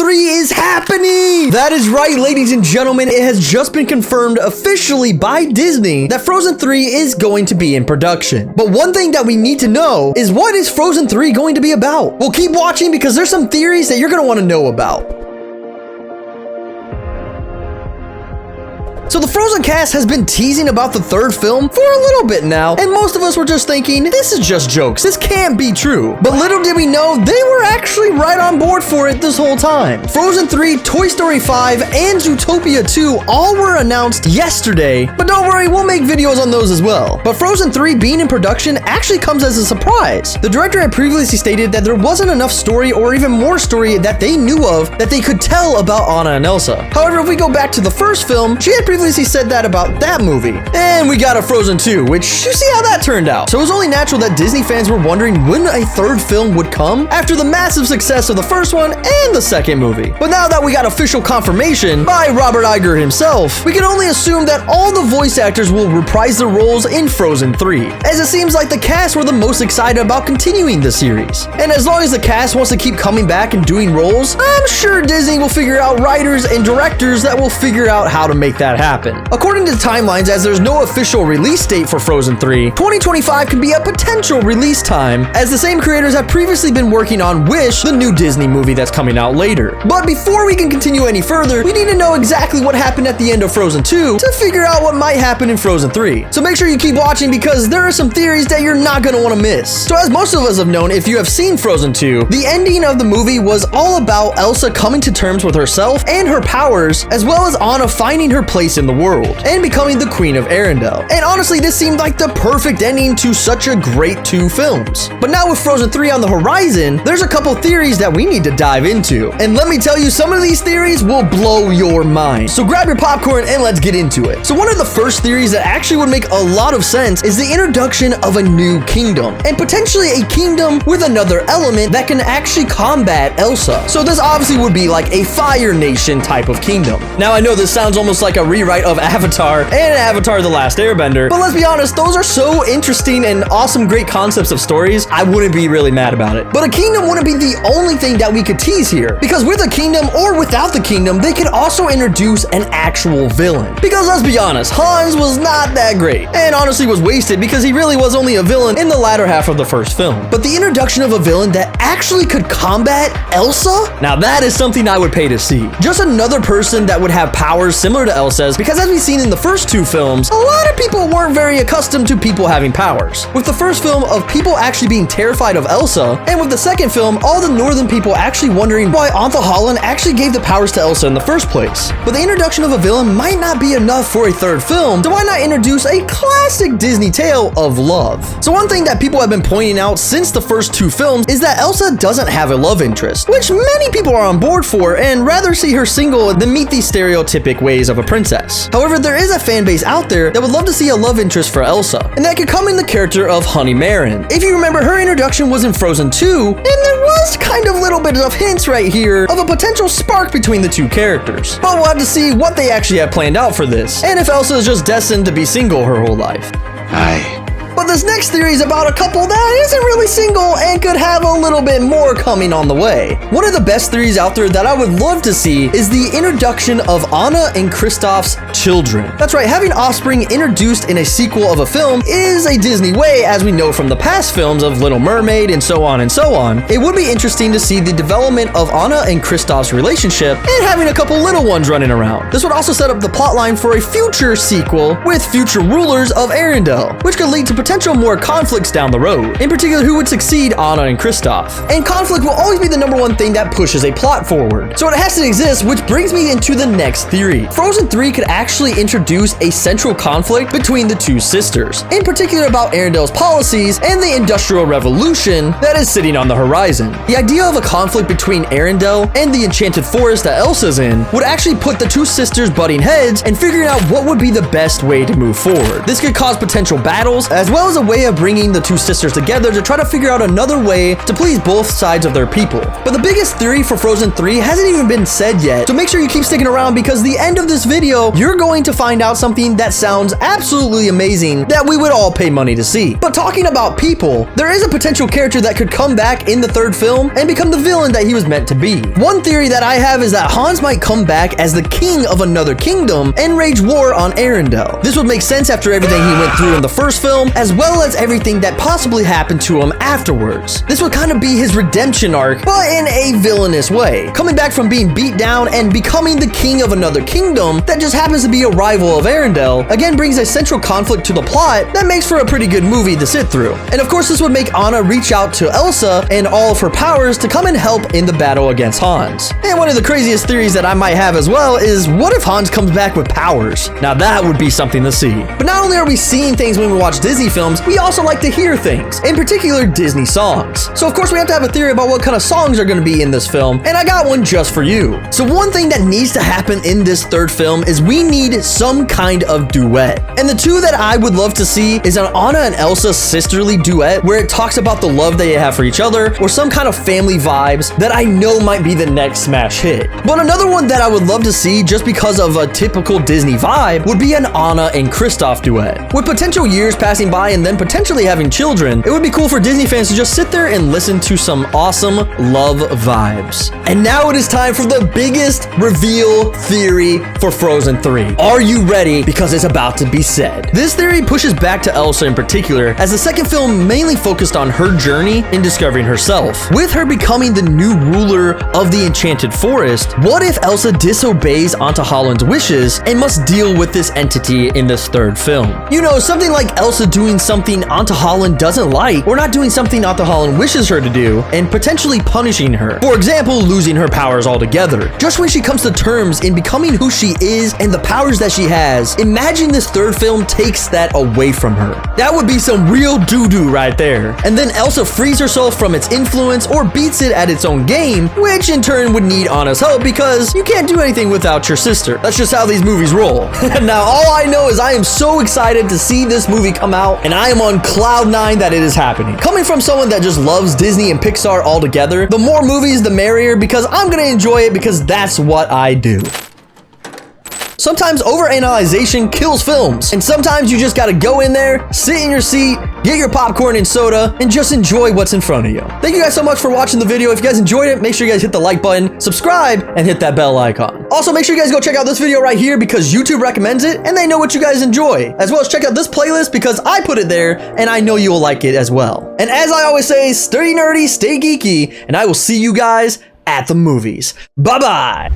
3 is happening! That is right, ladies and gentlemen, it has just been confirmed officially by Disney that Frozen 3 is going to be in production. But one thing that we need to know is, what is Frozen 3 going to be about? Well, keep watching because there's some theories that you're going to want to know about. So the Frozen cast has been teasing about the third film for a little bit now, and most of us were just thinking, this is just jokes, this can't be true. But little did we know, they were actually right on board for it this whole time. Frozen 3, Toy Story 5, and Zootopia 2 all were announced yesterday, but don't worry, we'll make videos on those as well. But Frozen 3 being in production actually comes as a surprise. The director had previously stated that there wasn't enough story or even more story that they knew of that they could tell about Anna and Elsa. However, if we go back to the first film, she had previously said that about that movie. And we got a Frozen 2, which you see how that turned out. So it was only natural that Disney fans were wondering when a third film would come after the massive success of the first one and the second movie. But now that we got official confirmation by Robert Iger himself, we can only assume that all the voice actors will reprise their roles in Frozen 3, as it seems like the cast were the most excited about continuing the series. And as long as the cast wants to keep coming back and doing roles, I'm sure Disney will figure out writers and directors that will figure out how to make that happen. According to the timelines, as there's no official release date for Frozen 3, 2025 can be a potential release time, as the same creators have previously been working on Wish, the new Disney movie that's coming out later. But before we can continue any further, we need to know exactly what happened at the end of Frozen 2 to figure out what might happen in Frozen 3. So make sure you keep watching because there are some theories that you're not going to want to miss. So as most of us have known, if you have seen Frozen 2, the ending of the movie was all about Elsa coming to terms with herself and her powers, as well as Anna finding her place in the world and becoming the Queen of Arendelle. And honestly, this seemed like the perfect ending to such a great 2 films. But now with Frozen 3 on the horizon, there's a couple theories that we need to dive into. And let me tell you, some of these theories will blow your mind. So grab your popcorn and let's get into it. So one of the first theories that actually would make a lot of sense is the introduction of a new kingdom, and potentially a kingdom with another element that can actually combat Elsa. So this obviously would be like a Fire Nation type of kingdom. Now I know this sounds almost like a rewrite of Avatar and Avatar The Last Airbender, but let's be honest, those are so interesting and awesome, great concepts of stories, I wouldn't be really mad about it. But a kingdom wouldn't be the only thing that we could tease here, because with a kingdom or without the kingdom, they could also introduce an actual villain. Because let's be honest, Hans was not that great, and honestly was wasted because he really was only a villain in the latter half of the first film. But the introduction of a villain that actually could combat Elsa? Now that is something I would pay to see. Just another person that would have powers similar to Elsa's, because as we've seen in the first 2 films, a lot of people weren't very accustomed to people having powers. With the first film of people actually being terrified of Elsa, and with the second film, all the northern people actually wondering why Antha Holland actually gave the powers to Elsa in the first place. But the introduction of a villain might not be enough for a third film, so why not introduce a classic Disney tale of love? So one thing that people have been pointing out since the first 2 films is that Elsa doesn't have a love interest, which many people are on board for and rather see her single than meet these stereotypic ways of a princess. However, there is a fan base out there that would love to see a love interest for Elsa, and that could come in the character of Honey Marin. If you remember, her introduction was in Frozen 2, and there was kind of little bit of hints right here of a potential spark between the 2 characters. But we'll have to see what they actually have planned out for this, and if Elsa is just destined to be single her whole life. But this next theory is about a couple that isn't really single and could have a little bit more coming on the way. One of the best theories out there that I would love to see is the introduction of Anna and Kristoff's children. That's right, having offspring introduced in a sequel of a film is a Disney way, as we know from the past films of Little Mermaid and so on and so on. It would be interesting to see the development of Anna and Kristoff's relationship and having a couple little ones running around. This would also set up the plotline for a future sequel with future rulers of Arendelle, which could lead to potential more conflicts down the road, in particular who would succeed Anna and Kristoff. And conflict will always be the #1 thing that pushes a plot forward, so it has to exist, which brings me into the next theory. Frozen 3 could actually introduce a central conflict between the 2 sisters, in particular about Arendelle's policies and the Industrial Revolution that is sitting on the horizon. The idea of a conflict between Arendelle and the Enchanted Forest that Elsa's in would actually put the 2 sisters butting heads and figuring out what would be the best way to move forward. This could cause potential battles, as well well as a way of bringing the two sisters together to try to figure out another way to please both sides of their people. But the biggest theory for Frozen 3 hasn't even been said yet, so make sure you keep sticking around because the end of this video, you're going to find out something that sounds absolutely amazing that we would all pay money to see. But talking about people, there is a potential character that could come back in the third film and become the villain that he was meant to be. One theory that I have is that Hans might come back as the king of another kingdom and wage war on Arendelle. This would make sense after everything he went through in the first film, as well as everything that possibly happened to him afterwards. This would kind of be his redemption arc, but in a villainous way. Coming back from being beat down and becoming the king of another kingdom that just happens to be a rival of Arendelle, again brings a central conflict to the plot that makes for a pretty good movie to sit through. And of course, this would make Anna reach out to Elsa and all of her powers to come and help in the battle against Hans. And one of the craziest theories that I might have as well is, what if Hans comes back with powers? Now that would be something to see. But not only are we seeing things when we watch Disney films, we also like to hear things, in particular Disney songs. So of course we have to have a theory about what kind of songs are going to be in this film, and I got one just for you. So one thing that needs to happen in this third film is we need some kind of duet. And the two that I would love to see is an Anna and Elsa sisterly duet where it talks about the love they have for each other, or some kind of family vibes that I know might be the next smash hit. But another one that I would love to see just because of a typical Disney vibe would be an Anna and Kristoff duet. With potential years passing by and then potentially having children, it would be cool for Disney fans to just sit there and listen to some awesome love vibes. And now it is time for the biggest reveal theory for Frozen 3. Are you ready? Because it's about to be said. This theory pushes back to Elsa in particular, as the second film mainly focused on her journey in discovering herself. With her becoming the new ruler of the Enchanted Forest, what if Elsa disobeys Auntie Holland's wishes and must deal with this entity in this third film? You know, something like Elsa doing something Auntie Holland doesn't like, or not doing something Auntie Holland wishes her to do, and potentially punishing her. For example, losing her powers altogether. Just when she comes to terms in becoming who she is and the powers that she has, imagine this third film takes that away from her. That would be some real doo-doo right there. And then Elsa frees herself from its influence or beats it at its own game, which in turn would need Anna's help because you can't do anything without your sister. That's just how these movies roll. Now, all I know is I am so excited to see this movie come out, and I am on cloud 9 that it is happening. Coming from someone that just loves Disney and Pixar altogether, the more movies, the merrier, because I'm gonna enjoy it because that's what I do. Sometimes overanalyzation kills films, and sometimes you just gotta go in there, sit in your seat, get your popcorn and soda, and just enjoy what's in front of you. Thank you guys so much for watching the video. If you guys enjoyed it, make sure you guys hit the like button, subscribe, and hit that bell icon. Also, make sure you guys go check out this video right here because YouTube recommends it, and they know what you guys enjoy. As well as check out this playlist because I put it there, and I know you will like it as well. And as I always say, stay nerdy, stay geeky, and I will see you guys at the movies. Bye-bye!